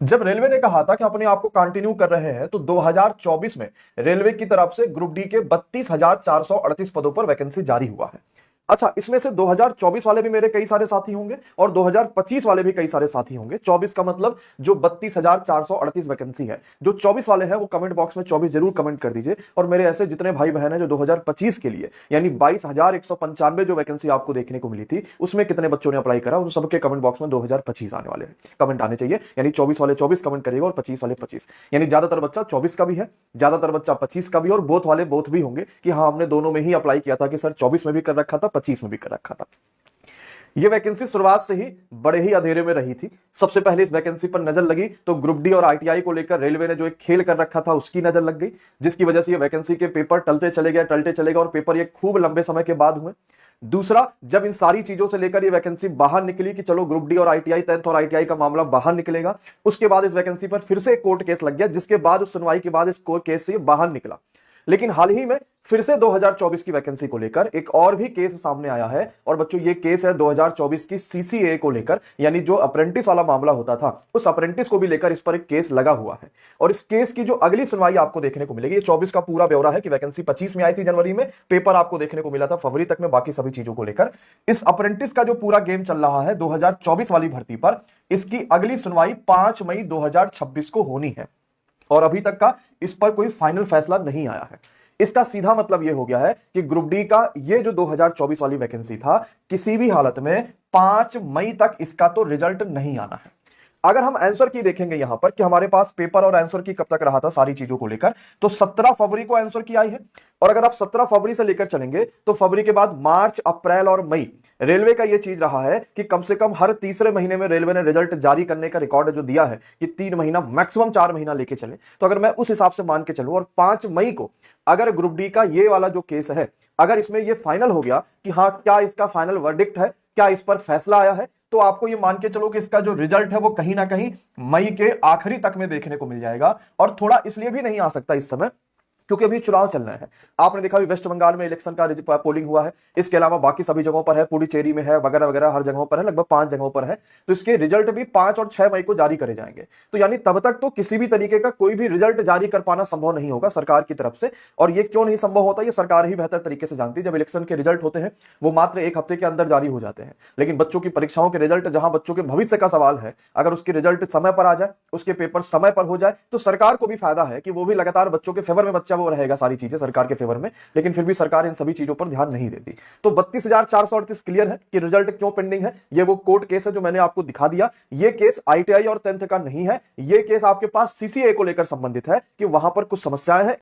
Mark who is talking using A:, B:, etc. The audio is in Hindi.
A: जब रेलवे ने कहा था कि अपने आप को कंटिन्यू कर रहे हैं तो 2024 में रेलवे की तरफ से ग्रुप डी के 32,438 पदों पर वैकेंसी जारी हुआ है। अच्छा, इसमें से 2024 वाले भी मेरे कई सारे साथी होंगे और 2025 वाले भी कई सारे साथी होंगे। 24 का मतलब जो 32,438 वैकेंसी है, जो 24 वाले हैं वो कमेंट बॉक्स में 24 जरूर कमेंट कर दीजिए। और मेरे ऐसे जितने भाई बहन हैं जो 2025 के लिए यानी 22,195 जो वैकेंसी आपको देखने को मिली थी, उसमें कितने बच्चों ने अप्लाई करा, उन सबके कमेंट बॉक्स में 2025 आने वाले हैं, कमेंट आने चाहिए। यानी 24 वाले 24 कमेंट करिएगा और 25 वाले 25, यानी ज्यादातर बच्चा 24 का भी है, ज्यादातर बच्चा 25 का भी, और बोथ वाले बोथ भी होंगे कि हाँ हमने दोनों में ही अप्लाई किया था कि सर 24 में भी कर रखा था, 25 में भी कर रखा था। यह वैकेंसी शुरुआत से ही बड़े ही अंधेरे में रही थी। सबसे पहले इस वैकेंसी पर नजर लगी तो ग्रुप डी और आईटीआई को लेकर रेलवे ने जो एक खेल कर रखा था उसकी नजर लग गई, जिसकी वजह से ये वैकेंसी के पेपर टलते चले गए और पेपर ये खूब लंबे समय के बाद हुए। दूसरा, जब इन सारी चीजों से लेकर ये वैकेंसी बाहर निकली कि चलो ग्रुप डी और आईटीआई 10th और आईटीआई का मामला बाहर निकलेगा, उसके बाद इस वैकेंसी पर फिर से कोर्ट केस लग गया, जिसके बाद उस सुनवाई के बाद इस कोर्ट केस से बाहर निकला। लेकिन हाल ही में फिर से 2024 की वैकेंसी को लेकर एक और भी केस सामने आया है। और बच्चों, ये केस है 2024 की सीसीए को लेकर, यानी जो अप्रेंटिस वाला मामला होता था उस अप्रेंटिस को भी लेकर इस पर एक केस लगा हुआ है। और इस केस की जो अगली सुनवाई आपको देखने को मिलेगी, ये 24 का पूरा ब्यौरा है कि वैकेंसी 25 में आई थी जनवरी में, पेपर आपको देखने को मिला था फरवरी तक में, बाकी सभी चीजों को लेकर इस अप्रेंटिस का जो पूरा गेम चल रहा है 2024 वाली भर्ती पर, इसकी अगली सुनवाई 5 मई 2026 को होनी है। और अभी तक का इस पर कोई फाइनल फैसला नहीं आया है। इसका सीधा मतलब यह हो गया है कि ग्रुप डी का ये जो 2024 वाली वैकेंसी था, किसी भी हालत में 5 मई तक इसका तो रिजल्ट नहीं आना है। अगर हम आंसर की देखेंगे यहां पर कि हमारे पास पेपर और आंसर की कब तक रहा था सारी चीजों को लेकर, तो 17 फरवरी को आंसर की आई है। और अगर आप 17 फरवरी से लेकर चलेंगे तो फरवरी के बाद मार्च, अप्रैल और मई, रेलवे का यह चीज रहा है कि कम से कम हर तीसरे महीने में रेलवे ने रिजल्ट जारी करने का रिकॉर्ड जो दिया है कि 3 महीना मैक्सिमम 4 महीना लेके चले। तो अगर मैं उस हिसाब से मान के चलूं और 5 मई को अगर ग्रुप डी का ये वाला जो केस है, अगर इसमें ये फाइनल हो गया कि हाँ क्या इसका फाइनल वर्डिक्ट है, क्या इस पर फैसला आया है, तो आपको ये मान के चलो कि इसका जो रिजल्ट है वो कहीं ना कहीं मई के आखिरी तक में देखने को मिल जाएगा। और थोड़ा इसलिए भी नहीं आ सकता इस समय क्योंकि अभी चुनाव चल रहे हैं। आपने देखा वेस्ट बंगाल में इलेक्शन का पोलिंग हुआ है, इसके अलावा बाकी सभी जगहों पर है, पुडुचेरी में है, वगैरह वगैरह हर जगहों पर है, लगभग 5 जगहों पर है। तो इसके रिजल्ट भी 5 और 6 मई को जारी करे जाएंगे। तो यानी तब तक तो किसी भी तरीके का कोई भी रिजल्ट जारी कर पाना संभव नहीं होगा सरकार की तरफ से। और ये क्यों नहीं संभव होता, ये सरकार ही बेहतर तरीके से जानती है। जब इलेक्शन के रिजल्ट होते हैं वो मात्र 1 हफ्ते के अंदर जारी हो जाते हैं, लेकिन बच्चों की परीक्षाओं के रिजल्ट, जहां बच्चों के भविष्य का सवाल है, अगर उसके रिजल्ट समय पर आ जाए, उसके पेपर समय पर हो जाए, तो सरकार को भी फायदा है कि वो भी लगातार बच्चों के फेवर में बच्चा वो रहेगा, सारी चीजें सरकार के फेवर में। लेकिन फिर भी सरकार इन सभी चीजों पर ध्यान नहीं देती। तो 32,438 क्लियर है कि रिजल्ट क्यों पेंडिंग है। ये वो कोर्ट केस है जो मैंने आपको दिखा दिया। ये केस आईटीआई और 10th का नहीं है, ये केस आपके पास सीसीए को लेकर संबंधित है कि वहां पर कुछ समस्याएं हैं।